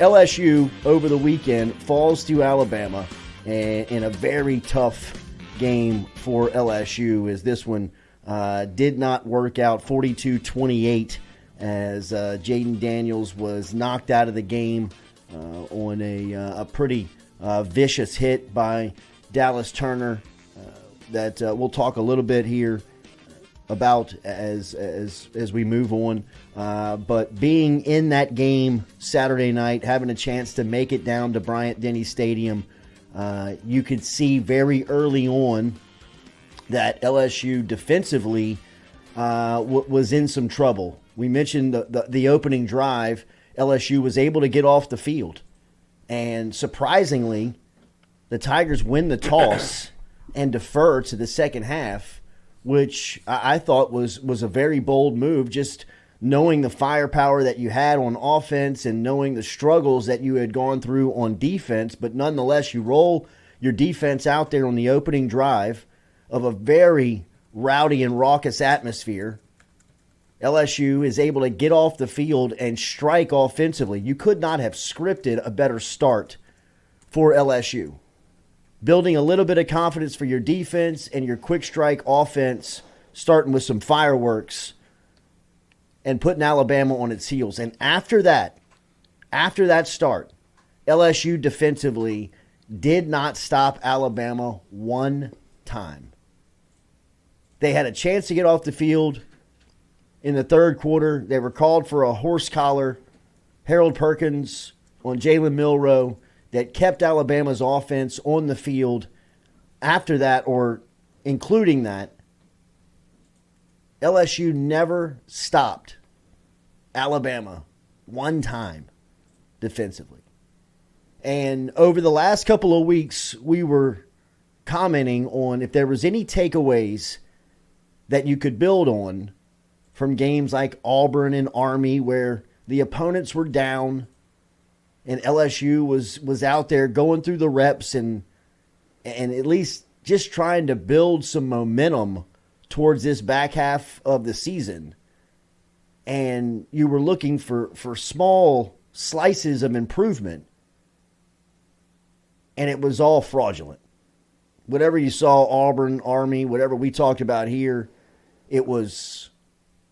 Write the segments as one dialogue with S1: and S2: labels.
S1: LSU over the weekend falls to Alabama in a very tough game for LSU, as this one did not work out. 42-28 as Jaden Daniels was knocked out of the game on a pretty vicious hit by Dallas Turner that we'll talk a little bit here about as we move on. But being in that game Saturday night, having a chance to make it down to Bryant-Denny Stadium, you could see very early on that LSU defensively was in some trouble. We mentioned the opening drive. LSU was able to get off the field. And surprisingly, the Tigers win the toss and defer to the second half, which I thought was a very bold move, just knowing the firepower that you had on offense and knowing the struggles that you had gone through on defense. But nonetheless, you roll your defense out there on the opening drive of a very rowdy and raucous atmosphere. LSU is able to get off the field and strike offensively. You could not have scripted a better start for LSU. Building a little bit of confidence for your defense and your quick strike offense, starting with some fireworks and putting Alabama on its heels. And after that start, LSU defensively did not stop Alabama one time. They had a chance to get off the field in the third quarter. They were called for a horse collar, Harold Perkins on Jalen Milroe, that kept Alabama's offense on the field. After that, or including that, LSU never stopped Alabama one time defensively. And over the last couple of weeks, we were commenting on if there was any takeaways that you could build on from games like Auburn and Army, where the opponents were down and LSU was out there going through the reps and at least just trying to build some momentum towards this back half of the season. And you were looking for small slices of improvement, and it was all fraudulent. Whatever you saw, Auburn, Army, whatever we talked about here, it was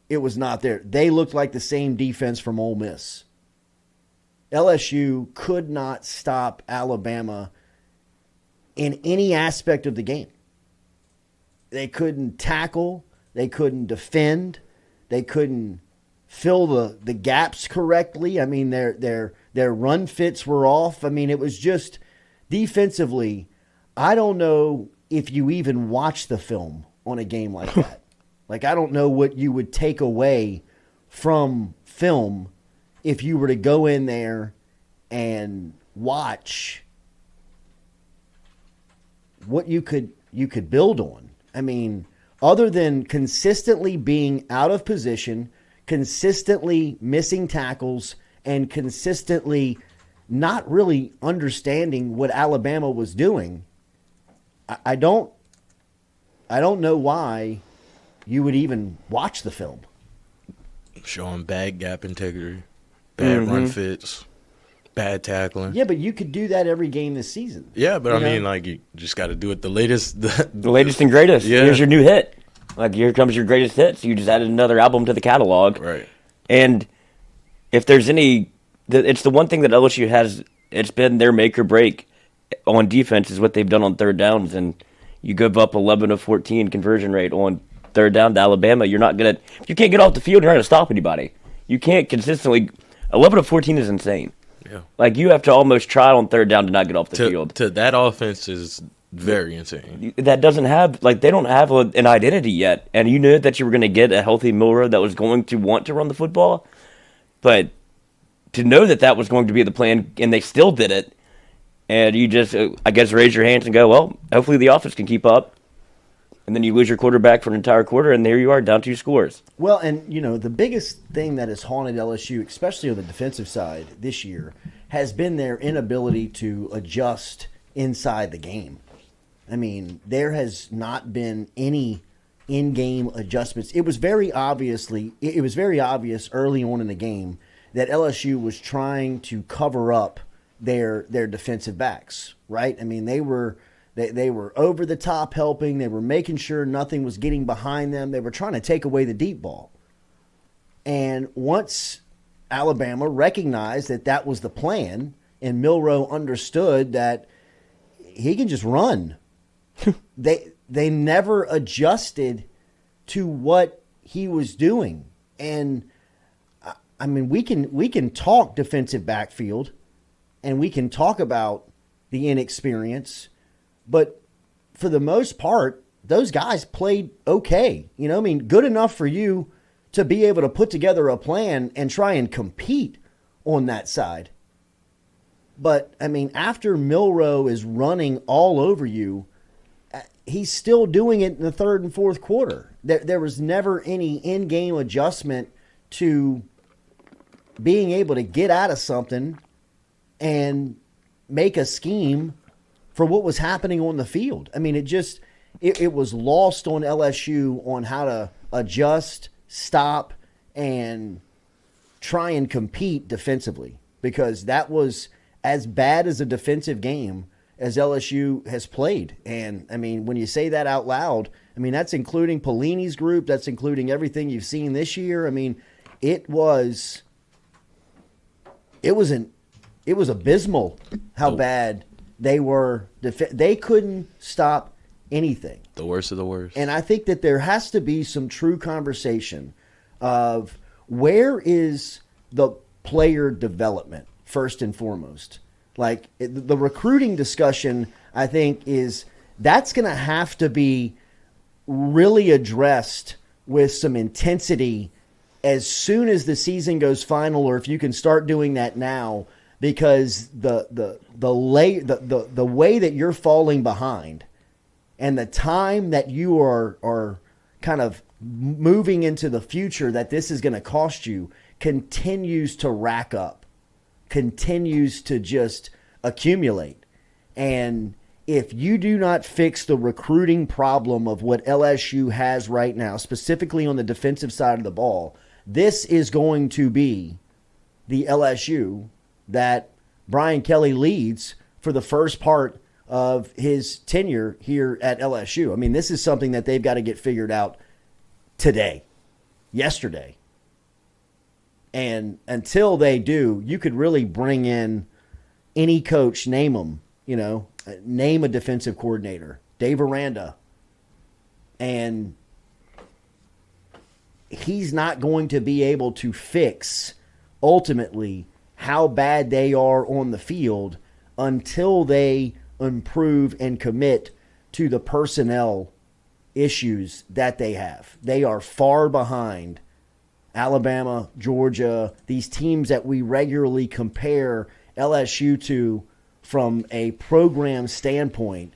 S1: not there. They looked like the same defense from Ole Miss. LSU could not stop Alabama in any aspect of the game. They couldn't tackle. They couldn't defend. They couldn't fill the gaps correctly. I mean, their run fits were off. I mean, it was just defensively. I don't know if you even watch the film on a game like that. Like, I don't know what you would take away from film if you were to go in there and watch what you could build on. I mean, other than consistently being out of position, consistently missing tackles, and consistently not really understanding what Alabama was doing, I don't know why you would even watch the film.
S2: Showing bad gap integrity, bad run fits, bad tackling.
S1: Yeah, but you could do that every game this season.
S2: Yeah, but I mean, like, you just got to do it the latest.
S3: The latest and greatest. Yeah. Here's your new hit. Like, here comes your greatest hits. You just added another album to the catalog.
S2: Right.
S3: And if there's any, it's the one thing that LSU has, it's been their make or break on defense is what they've done on third downs. And you give up 11 of 14 conversion rate on third down to Alabama. You're not going to, if you can't get off the field, you're not going to stop anybody. You can't consistently, 11 of 14 is insane.
S2: Yeah.
S3: Like, you have to almost try on third down to not get off the field.
S2: That offense is very insane.
S3: That doesn't have, like, they don't have an identity yet. And you knew that you were going to get a healthy Milroe that was going to want to run the football. But to know that was going to be the plan, and they still did it, and you just, I guess, raise your hands and go, well, hopefully the offense can keep up. And then you lose your quarterback for an entire quarter, and there you are, down 2 scores.
S1: Well, and, you know, the biggest thing that has haunted LSU, especially on the defensive side this year, has been their inability to adjust inside the game. I mean, there has not been any in-game adjustments. It was very obvious early on in the game that LSU was trying to cover up their defensive backs, right? I mean, they were over the top helping. They were making sure nothing was getting behind them. They were trying to take away the deep ball. And once Alabama recognized that that was the plan, and Milroe understood that he can just run, they never adjusted to what he was doing. And I mean, we can talk defensive backfield, and we can talk about the inexperience, but for the most part, those guys played okay. You know, I mean, good enough for you to be able to put together a plan and try and compete on that side. But, I mean, after Milroe is running all over you, he's still doing it in the third and fourth quarter. There was never any in-game adjustment to being able to get out of something and make a scheme for what was happening on the field. I mean, it was lost on LSU on how to adjust, stop, and try and compete defensively, because that was as bad as a defensive game as LSU has played. And, I mean, when you say that out loud, I mean, that's including Pelini's group. That's including everything you've seen this year. I mean, it was abysmal how bad they were. They couldn't stop anything.
S2: The worst of the worst.
S1: And I think that there has to be some true conversation of where is the player development first and foremost. Like the recruiting discussion, I think that's going to have to be really addressed with some intensity as soon as the season goes final, or if you can start doing that now, because the way that you're falling behind and the time that you are kind of moving into the future that this is going to cost you continues to rack up, continues to just accumulate. And if you do not fix the recruiting problem of what LSU has right now, specifically on the defensive side of the ball, this is going to be the LSU that Brian Kelly leads for the first part of his tenure here at LSU. I mean, this is something that they've got to get figured out today, yesterday. And until they do, you could really bring in any coach, name them, name a defensive coordinator, Dave Aranda, and he's not going to be able to fix ultimately how bad they are on the field until they improve and commit to the personnel issues that they have. They are far behind Alabama, Georgia, these teams that we regularly compare LSU to from a program standpoint.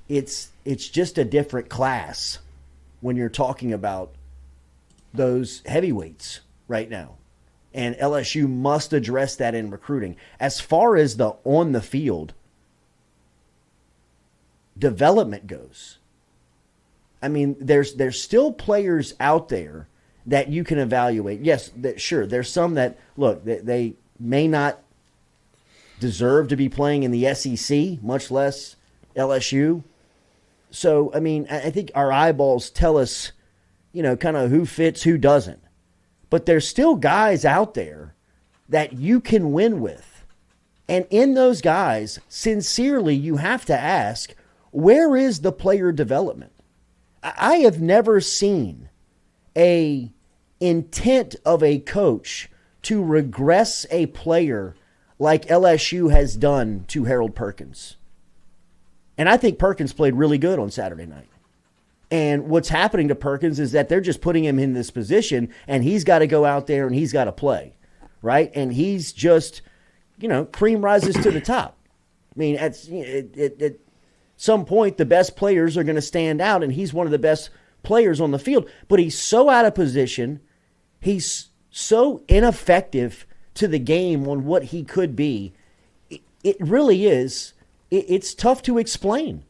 S1: It's just a different class when you're talking about those heavyweights right now. And LSU must address that in recruiting. As far as the on the field development goes, I mean, there's still players out there that you can evaluate. Yes, sure, there's some that, look, they may not deserve to be playing in the SEC, much less LSU. So, I mean, I think our eyeballs tell us, kind of who fits, who doesn't. But there's still guys out there that you can win with. And in those guys, sincerely, you have to ask, where is the player development? I have never seen a intent of a coach to regress a player like LSU has done to Harold Perkins. And I think Perkins played really good on Saturday night. And what's happening to Perkins is that they're just putting him in this position, and he's got to go out there and he's got to play, right? And he's just, cream rises to the top. I mean, at some point, the best players are going to stand out, and he's one of the best players on the field. But he's so out of position. He's so ineffective to the game on what he could be. It really is. It's tough to explain.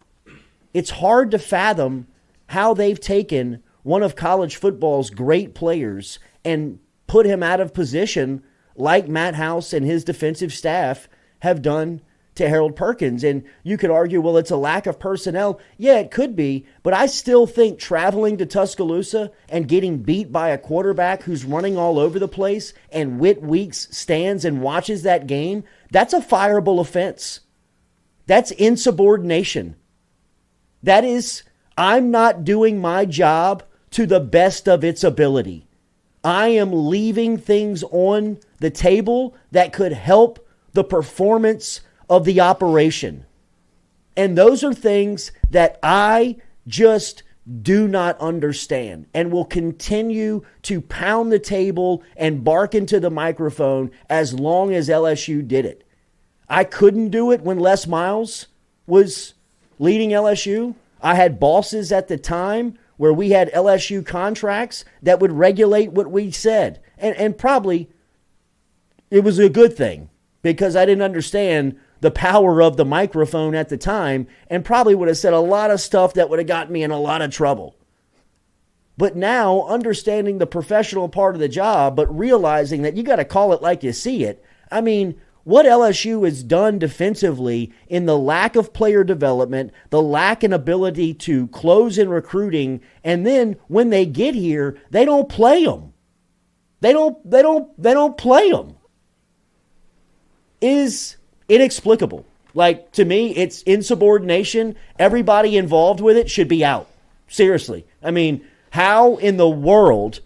S1: It's hard to fathom how they've taken one of college football's great players and put him out of position like Matt House and his defensive staff have done to Harold Perkins. And you could argue, well, it's a lack of personnel. Yeah, it could be, but I still think traveling to Tuscaloosa and getting beat by a quarterback who's running all over the place and Whit Weeks stands and watches that game, that's a fireable offense. That's insubordination. That is, I'm not doing my job to the best of its ability. I am leaving things on the table that could help the performance of the operation. And those are things that I just do not understand and will continue to pound the table and bark into the microphone as long as LSU did it. I couldn't do it when Les Miles was leading LSU. I had bosses at the time where we had LSU contracts that would regulate what we said. And probably it was a good thing because I didn't understand the power of the microphone at the time and probably would have said a lot of stuff that would have gotten me in a lot of trouble. But now, understanding the professional part of the job, but realizing that you got to call it like you see it. I mean, what LSU has done defensively in the lack of player development, the lack in ability to close in recruiting, and then when they get here, they don't play them. They don't play them. Is inexplicable. Like, to me, it's insubordination. Everybody involved with it should be out. Seriously. I mean, how in the world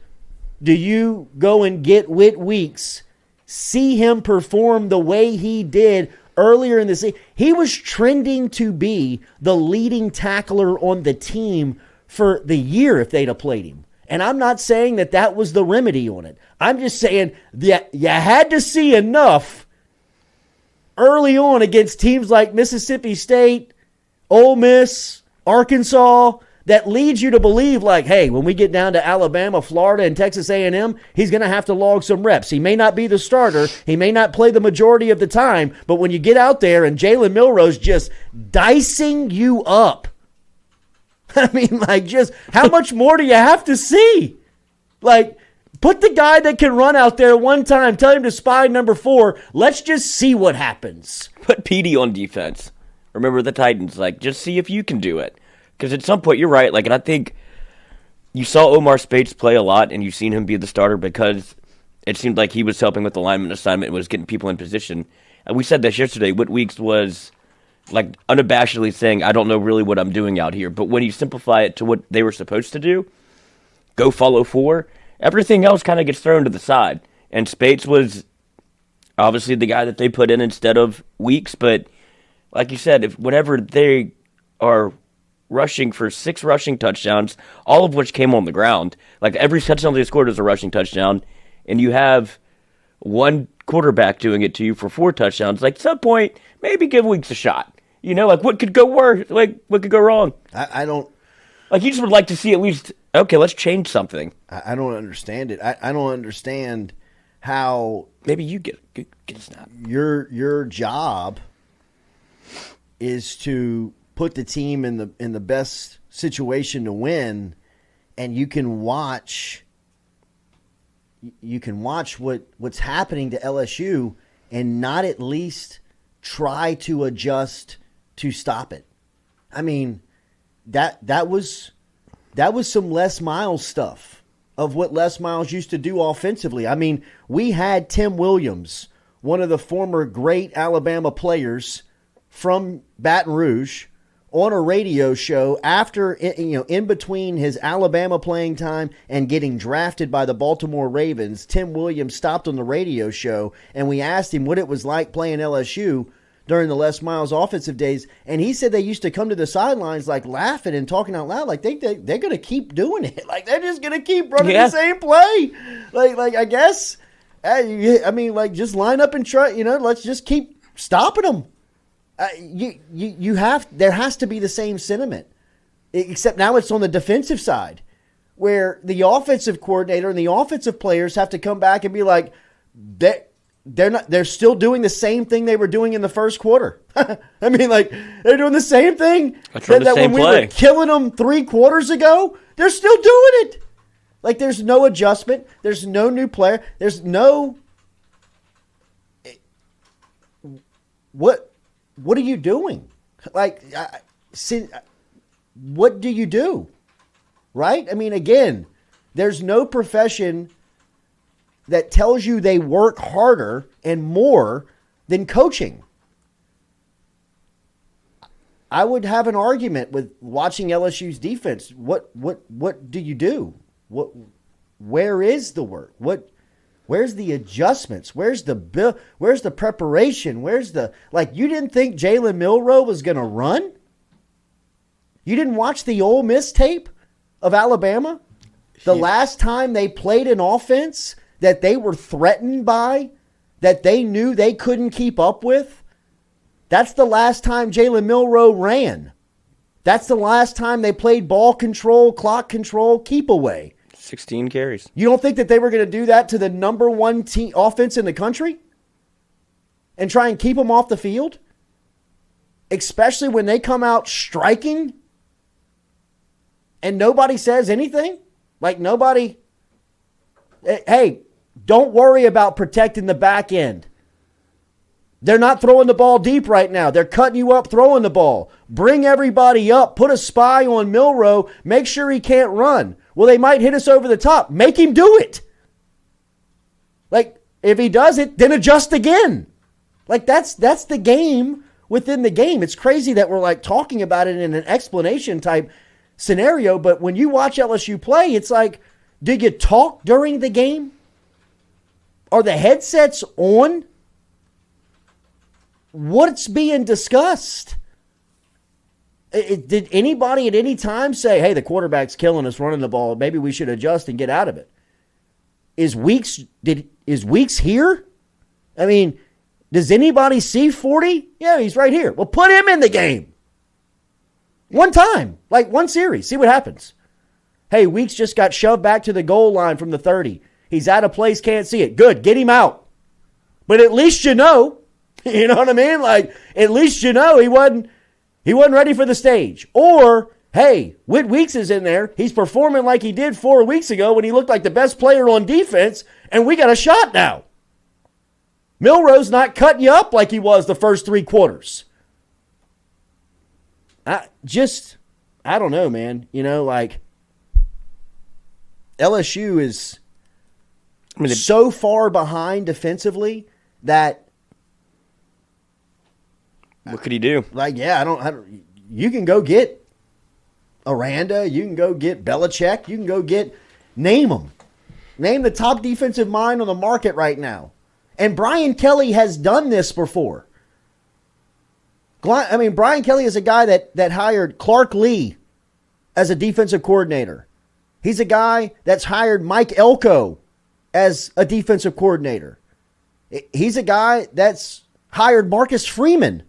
S1: do you go and get Whit Weeks, see him perform the way he did earlier in the season? He was trending to be the leading tackler on the team for the year if they'd have played him. And I'm not saying that that was the remedy on it. I'm just saying that you had to see enough early on against teams like Mississippi State, Ole Miss, Arkansas, that leads you to believe like, hey, when we get down to Alabama, Florida, and Texas A&M, he's going to have to log some reps. He may not be the starter. He may not play the majority of the time. But when you get out there and Jalen Milroe's just dicing you up, I mean, like, just how much more do you have to see? Like, put the guy that can run out there one time. Tell him to spy number 4. Let's just see what happens.
S3: Put Petey on defense. Remember the Titans. Like, just see if you can do it. Because at some point, you're right. Like, and I think you saw Omar Speights play a lot, and you've seen him be the starter because it seemed like he was helping with the lineman assignment and was getting people in position. And we said this yesterday. Whit Weeks was, like, unabashedly saying, I don't know really what I'm doing out here. But when you simplify it to what they were supposed to do, go follow 4, everything else kind of gets thrown to the side. And Speights was obviously the guy that they put in instead of Weeks. But like you said, if whenever they are rushing for 6 rushing touchdowns, all of which came on the ground, like every touchdown they scored was a rushing touchdown, and you have one quarterback doing it to you for 4 touchdowns, like at some point, maybe give Weeks a shot. You know, like what could go worse? Like what could go wrong?
S1: I don't.
S3: Like you just would like to see at least, okay, let's change something.
S1: I don't understand it. I don't understand how
S3: maybe you get a snap.
S1: Your job is to put the team in the best situation to win, and you can watch what's happening to LSU and not at least try to adjust to stop it. I mean, that was some Les Miles stuff of what Les Miles used to do offensively. I mean, we had Tim Williams, one of the former great Alabama players from Baton Rouge, on a radio show after, in between his Alabama playing time and getting drafted by the Baltimore Ravens. Tim Williams stopped on the radio show, and we asked him what it was like playing LSU during the Les Miles offensive days, and he said they used to come to the sidelines like laughing and talking out loud, like they're going to keep doing it, like they're just going to keep running the same play, like I guess, I mean, like just line up and try, let's just keep stopping them. There has to be the same sentiment, except now it's on the defensive side, where the offensive coordinator and the offensive players have to come back and be like, they're still doing the same thing they were doing in the first quarter. I mean, like they're doing the same thing that when we were killing them 3 quarters ago, they're still doing it. Like there's no adjustment, there's no new player, there's no what are you doing? Like, what do you do? Right? I mean, again, there's no profession that tells you they work harder and more than coaching. I would have an argument with watching LSU's defense. What do you do? Where is the work? Where's the adjustments? Where's the preparation? You didn't think Jalen Milroe was going to run? You didn't watch the Ole Miss tape of Alabama? The last time they played an offense that they were threatened by, that they knew they couldn't keep up with? That's the last time Jalen Milroe ran. That's the last time they played ball control, clock control, keep away.
S3: 16 carries.
S1: You don't think that they were going to do that to the number one team offense in the country? And try and keep them off the field? Especially when they come out striking and nobody says anything? Like nobody, hey, don't worry about protecting the back end. They're not throwing the ball deep right now. They're cutting you up throwing the ball. Bring everybody up. Put a spy on Milroe. Make sure he can't run. Well, they might hit us over the top. Make him do it. Like, if he does it, then adjust again. Like, that's the game within the game. It's crazy that we're, like, talking about it in an explanation type scenario, but when you watch LSU play, it's like, did you talk during the game? Are the headsets on? What's being discussed? Did anybody at any time say, hey, the quarterback's killing us running the ball, maybe we should adjust and get out of it? Is Weeks here? I mean, does anybody see 40? Yeah, he's right here. Well, put him in the game. One time, like one series, see what happens. Hey, Weeks just got shoved back to the goal line from the 30. He's out of place, can't see it. Good, get him out. But at least you know. You know what I mean? Like, at least you know he wasn't ready for the stage. Or, hey, Whit Weeks is in there. He's performing like he did 4 weeks ago when he looked like the best player on defense, and we got a shot now. Milroe's not cutting you up like he was the first 3 quarters. I don't know, man. You know, like, LSU is so far behind defensively that.
S3: What could he do?
S1: Like, yeah, I don't. You can go get Aranda. You can go get Belichick. You can go name them. Name the top defensive mind on the market right now. And Brian Kelly has done this before. I mean, Brian Kelly is a guy that hired Clark Lee as a defensive coordinator. He's a guy that's hired Mike Elko as a defensive coordinator. He's a guy that's hired Marcus Freeman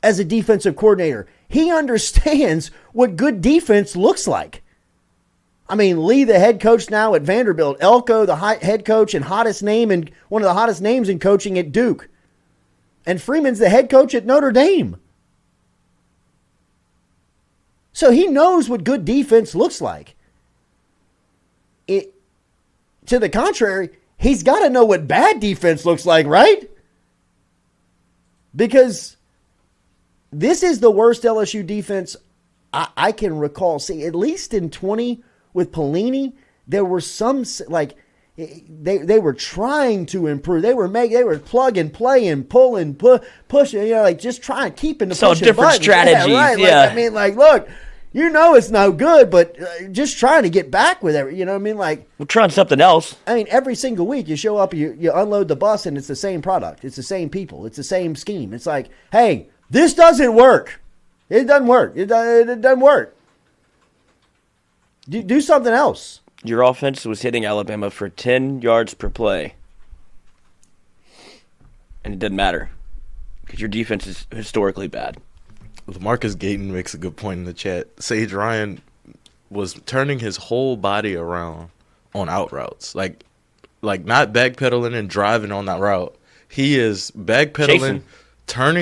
S1: as a defensive coordinator. He understands what good defense looks like. I mean, Lee, the head coach now at Vanderbilt, Elko, the head coach and hottest name and one of the hottest names in coaching at Duke, and Freeman's the head coach at Notre Dame. So he knows what good defense looks like. To the contrary, he's got to know what bad defense looks like, right? Because this is the worst LSU defense I can recall. See, at least in 20 with Pelini, there were some, like, they were trying to improve. They were plug and play and pull and pushing, you know, like just trying, keeping the pushing
S3: different
S1: buttons.
S3: strategies,
S1: yeah. Right?
S3: yeah.
S1: Like, I mean, like, look, you know it's no good, but just trying to get back with every, you know what I mean? Like,
S3: We're trying something else.
S1: I mean, every single week you show up, you unload the bus, and it's the same product. It's the same people. It's the same scheme. It's like, hey, this doesn't work. It doesn't work. It doesn't work. Do something else.
S3: Your offense was hitting Alabama for 10 yards per play. And it didn't matter. Because your defense is historically bad.
S2: LaMarcus Gayton makes a good point in the chat. Sage Ryan was turning his whole body around on out routes. Like not backpedaling and driving on that route. He is backpedaling,
S3: Chasing.
S2: turning